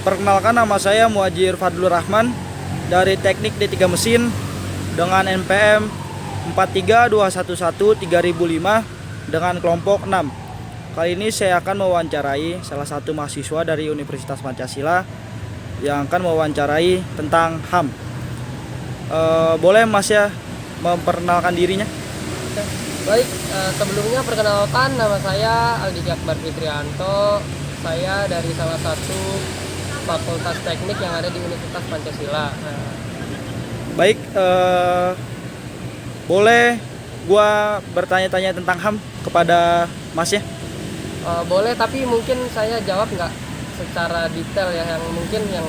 Perkenalkan, nama saya Muhajir Fadlur Rahman dari Teknik D3 Mesin dengan NPM 432113005 dengan kelompok 6. Kali ini saya akan mewawancarai salah satu mahasiswa dari Universitas Pancasila yang akan mewawancarai tentang HAM. Boleh Mas ya memperkenalkan dirinya? Baik, sebelumnya perkenalkan, nama saya Aldi Jakbar Fitrianto. Saya dari salah satu fakultas teknik yang ada di Universitas Pancasila. Baik, boleh gua bertanya-tanya tentang HAM kepada Mas ya? Boleh, tapi mungkin saya jawab nggak secara detail ya, yang mungkin yang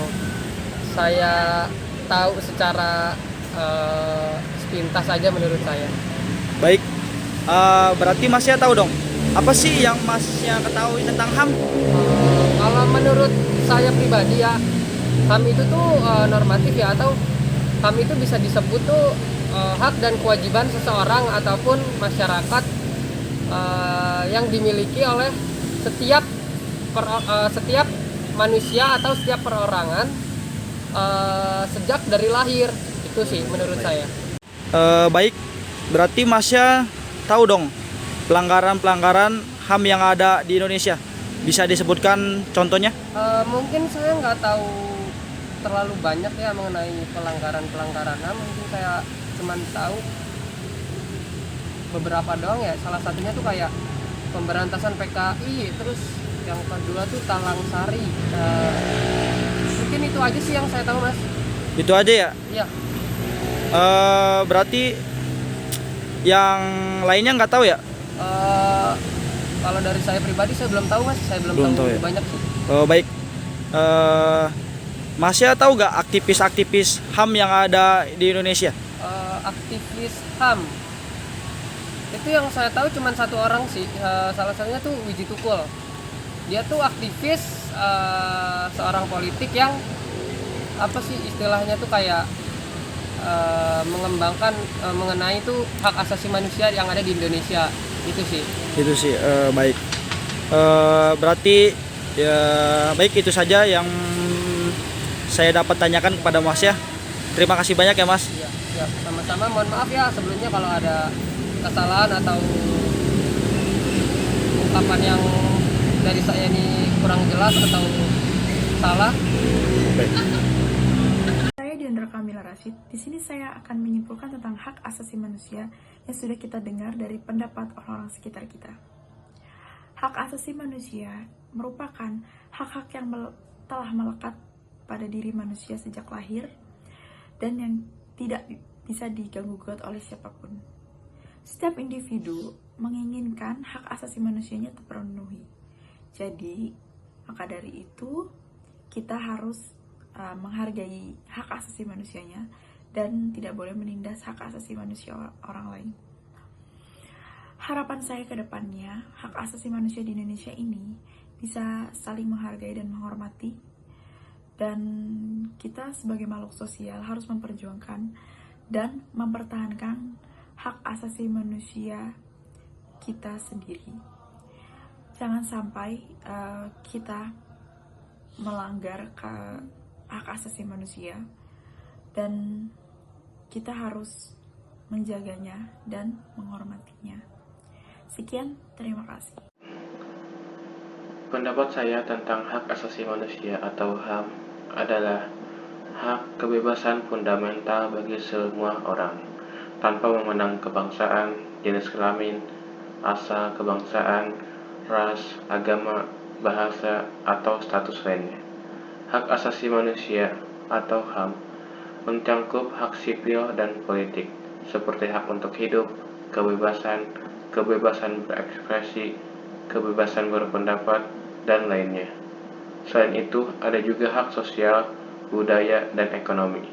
saya tahu secara sepintas saja menurut saya. Baik, berarti Masnya tahu dong apa sih yang Masnya ketahui tentang HAM? Kalau menurut saya pribadi ya, HAM itu tuh normatif ya, atau HAM itu bisa disebut tuh hak dan kewajiban seseorang ataupun masyarakat yang dimiliki oleh setiap manusia atau setiap perorangan sejak dari lahir. Itu sih menurut saya. Baik, berarti Masnya tahu dong pelanggaran-pelanggaran HAM yang ada di Indonesia. Bisa disebutkan contohnya? Mungkin saya nggak tahu terlalu banyak ya mengenai pelanggaran-pelanggaran HAM. Mungkin saya cuma tahu beberapa doang ya. Salah satunya tuh kayak pemberantasan PKI, terus yang kedua tuh Talang Sari. Mungkin itu aja sih yang saya tahu, Mas. Itu aja ya? Iya. Berarti yang lainnya nggak tahu ya? Kalau dari saya pribadi saya belum tahu, Mas. Saya belum tahu ya? banyak sih. Baik, Masnya tahu nggak aktivis-aktivis HAM yang ada di Indonesia? Aktivis HAM itu yang saya tahu cuma satu orang sih. Salah satunya tuh Wiji Tukul. Dia tuh aktivis, seorang politik yang apa sih istilahnya tuh kayak mengembangkan mengenai itu hak asasi manusia yang ada di Indonesia. Itu sih. Baik. Berarti ya baik, itu saja yang saya dapat tanyakan kepada Mas ya. Terima kasih banyak ya Mas. Ya, sama-sama. Mohon maaf ya sebelumnya kalau ada kesalahan atau ungkapan yang dari saya ini kurang jelas atau salah. Baik. Saya Diandra Kamila Rashid. Di sini saya akan menyimpulkan tentang hak asasi manusia yang sudah kita dengar dari pendapat orang-orang sekitar kita. Hak asasi manusia merupakan hak-hak yang telah melekat pada diri manusia sejak lahir dan yang tidak bisa diganggu-gugat oleh siapapun. Setiap individu menginginkan hak asasi manusianya terpenuhi. Jadi, maka dari itu kita harus menghargai hak asasi manusianya dan tidak boleh menindas hak asasi manusia orang lain. Harapan saya ke depannya, hak asasi manusia di Indonesia ini bisa saling menghargai dan menghormati, dan kita sebagai makhluk sosial harus memperjuangkan dan mempertahankan hak asasi manusia kita sendiri. Jangan sampai kita melanggar hak asasi manusia, dan kita harus menjaganya dan menghormatinya. Sekian, terima kasih. Pendapat saya tentang hak asasi manusia atau HAM adalah hak kebebasan fundamental bagi semua orang, tanpa memandang kebangsaan, jenis kelamin, asal kebangsaan, ras, agama, bahasa, atau status lainnya. Hak asasi manusia atau HAM mencangkup hak sipil dan politik, seperti hak untuk hidup, kebebasan berekspresi, kebebasan berpendapat, dan lainnya. Selain itu, ada juga hak sosial, budaya, dan ekonomi,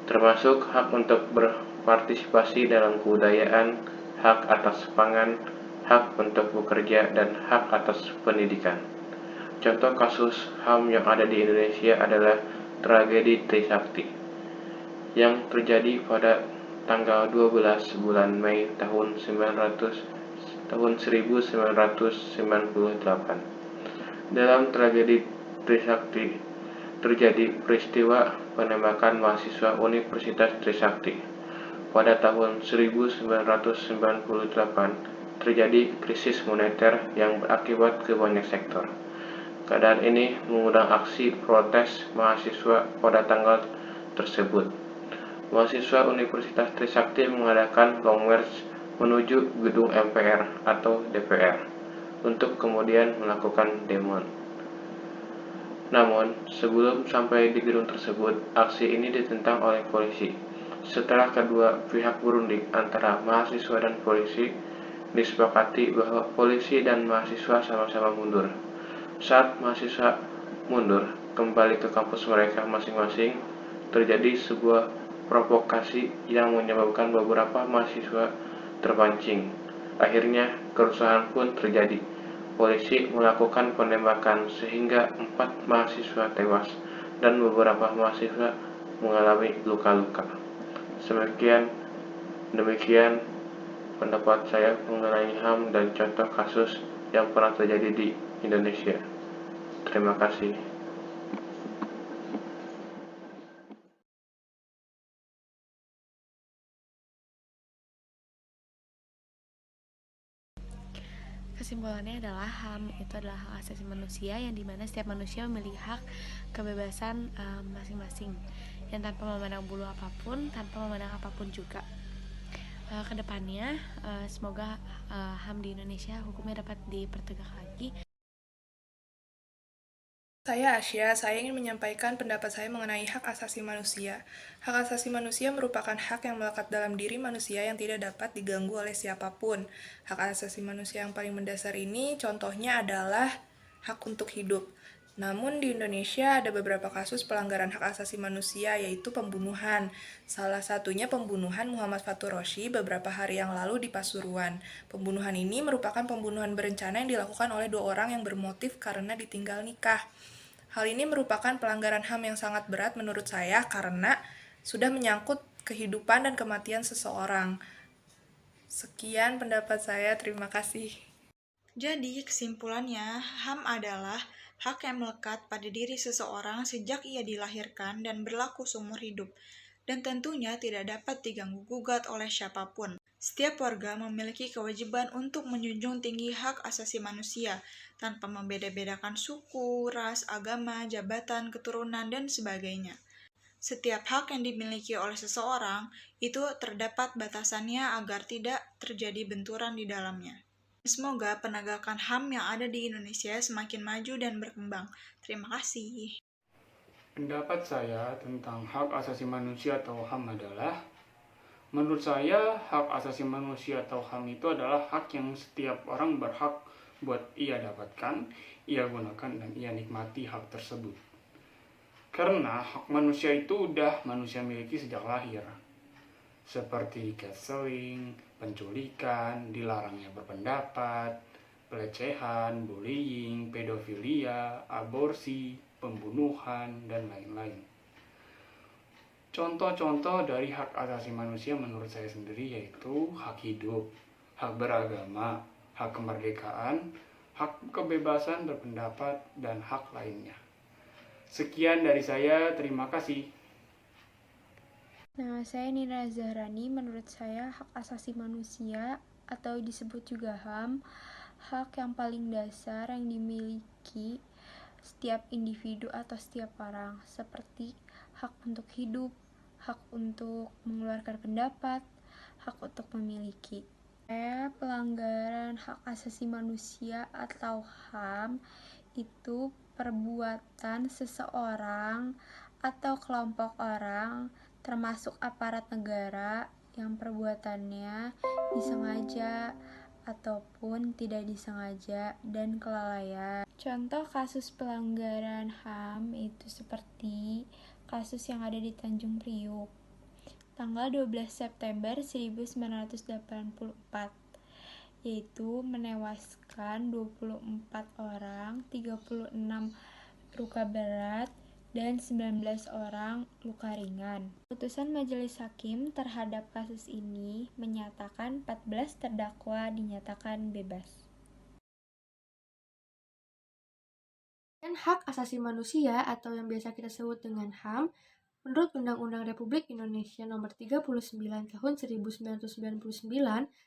termasuk hak untuk berpartisipasi dalam kebudayaan, hak atas pangan, hak untuk bekerja, dan hak atas pendidikan. Contoh kasus HAM yang ada di Indonesia adalah tragedi Trisakti yang terjadi pada tanggal 12 bulan Mei tahun 1998. Dalam tragedi Trisakti, terjadi peristiwa penembakan mahasiswa Universitas Trisakti. Pada tahun 1998, terjadi krisis moneter yang berakibat ke banyak sektor. Keadaan ini mengundang aksi protes mahasiswa pada tanggal tersebut. Mahasiswa Universitas Trisakti mengadakan long march menuju gedung MPR atau DPR untuk kemudian melakukan demo. Namun, sebelum sampai di gedung tersebut, aksi ini ditentang oleh polisi. Setelah kedua pihak berunding antara mahasiswa dan polisi, disepakati bahwa polisi dan mahasiswa sama-sama mundur. Saat mahasiswa mundur kembali ke kampus mereka masing-masing, terjadi sebuah provokasi yang menyebabkan beberapa mahasiswa terpancing. Akhirnya, kerusuhan pun terjadi. Polisi melakukan penembakan sehingga 4 mahasiswa tewas dan beberapa mahasiswa mengalami luka-luka. Demikian pendapat saya mengenai HAM dan contoh kasus yang pernah terjadi di Indonesia. Terima kasih. Kesimpulannya adalah HAM itu adalah hak asasi manusia yang dimana setiap manusia memiliki hak kebebasan masing-masing yang tanpa memandang bulu apapun, tanpa memandang apapun juga. Kedepannya semoga HAM di Indonesia hukumnya dapat dipertegak lagi. Saya Asya, saya ingin menyampaikan pendapat saya mengenai hak asasi manusia. Hak asasi manusia merupakan hak yang melekat dalam diri manusia yang tidak dapat diganggu oleh siapapun. Hak asasi manusia yang paling mendasar ini contohnya adalah hak untuk hidup. Namun di Indonesia ada beberapa kasus pelanggaran hak asasi manusia, yaitu pembunuhan. Salah satunya pembunuhan Muhammad Fatur Rosy beberapa hari yang lalu di Pasuruan. Pembunuhan ini merupakan pembunuhan berencana yang dilakukan oleh 2 orang yang bermotif karena ditinggal nikah. Hal ini merupakan pelanggaran HAM yang sangat berat menurut saya karena sudah menyangkut kehidupan dan kematian seseorang. Sekian pendapat saya, terima kasih. Jadi, kesimpulannya, HAM adalah hak yang melekat pada diri seseorang sejak ia dilahirkan dan berlaku seumur hidup, dan tentunya tidak dapat diganggu-gugat oleh siapapun. Setiap warga memiliki kewajiban untuk menjunjung tinggi hak asasi manusia, tanpa membeda-bedakan suku, ras, agama, jabatan, keturunan, dan sebagainya. Setiap hak yang dimiliki oleh seseorang itu terdapat batasannya agar tidak terjadi benturan di dalamnya. Semoga penegakan HAM yang ada di Indonesia semakin maju dan berkembang. Terima kasih. Pendapat saya tentang hak asasi manusia atau HAM adalah, menurut saya hak asasi manusia atau HAM itu adalah hak yang setiap orang berhak buat ia dapatkan, ia gunakan, dan ia nikmati hak tersebut. Karena hak manusia itu udah manusia miliki sejak lahir. Seperti catcalling, penculikan, dilarangnya berpendapat, pelecehan, bullying, pedofilia, aborsi, pembunuhan, dan lain-lain. Contoh-contoh dari hak asasi manusia menurut saya sendiri yaitu hak hidup, hak beragama, hak kemerdekaan, hak kebebasan berpendapat, dan hak lainnya. Sekian dari saya, terima kasih. Nama saya Nina Zahrani. Menurut saya hak asasi manusia atau disebut juga HAM, hak yang paling dasar yang dimiliki setiap individu atau setiap orang, seperti hak untuk hidup, hak untuk mengeluarkan pendapat, hak untuk memiliki. Pelanggaran hak asasi manusia atau HAM itu perbuatan seseorang atau kelompok orang termasuk aparat negara yang perbuatannya disengaja ataupun tidak disengaja dan kelalaian. Contoh kasus pelanggaran HAM itu seperti kasus yang ada di Tanjung Priuk tanggal 12 September 1984, yaitu menewaskan 24 orang, 36 luka berat, dan 19 orang luka ringan. Putusan majelis hakim terhadap kasus ini menyatakan 14 terdakwa dinyatakan bebas. Dan hak asasi manusia atau yang biasa kita sebut dengan HAM, menurut Undang-Undang Republik Indonesia Nomor 39 Tahun 1999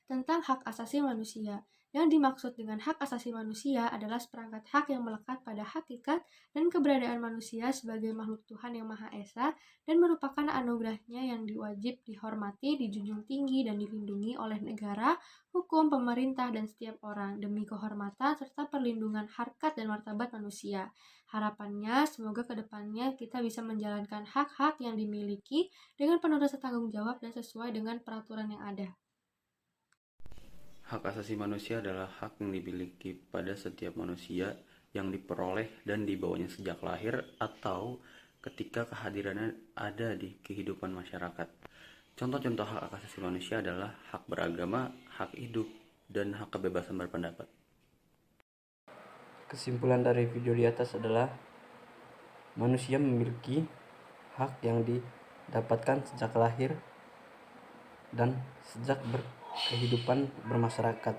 tentang hak asasi manusia. Yang dimaksud dengan hak asasi manusia adalah seperangkat hak yang melekat pada hakikat dan keberadaan manusia sebagai makhluk Tuhan yang Maha Esa dan merupakan anugerahnya yang diwajib dihormati, dijunjung tinggi, dan dilindungi oleh negara, hukum, pemerintah, dan setiap orang demi kehormatan serta perlindungan harkat dan martabat manusia. Harapannya, semoga kedepannya kita bisa menjalankan hak-hak yang dimiliki dengan penuh rasa tanggung jawab dan sesuai dengan peraturan yang ada. Hak asasi manusia adalah hak yang dimiliki pada setiap manusia yang diperoleh dan dibawanya sejak lahir atau ketika kehadirannya ada di kehidupan masyarakat. Contoh-contoh hak asasi manusia adalah hak beragama, hak hidup, dan hak kebebasan berpendapat. Kesimpulan dari video di atas adalah manusia memiliki hak yang didapatkan sejak lahir dan sejak berkehidupan bermasyarakat.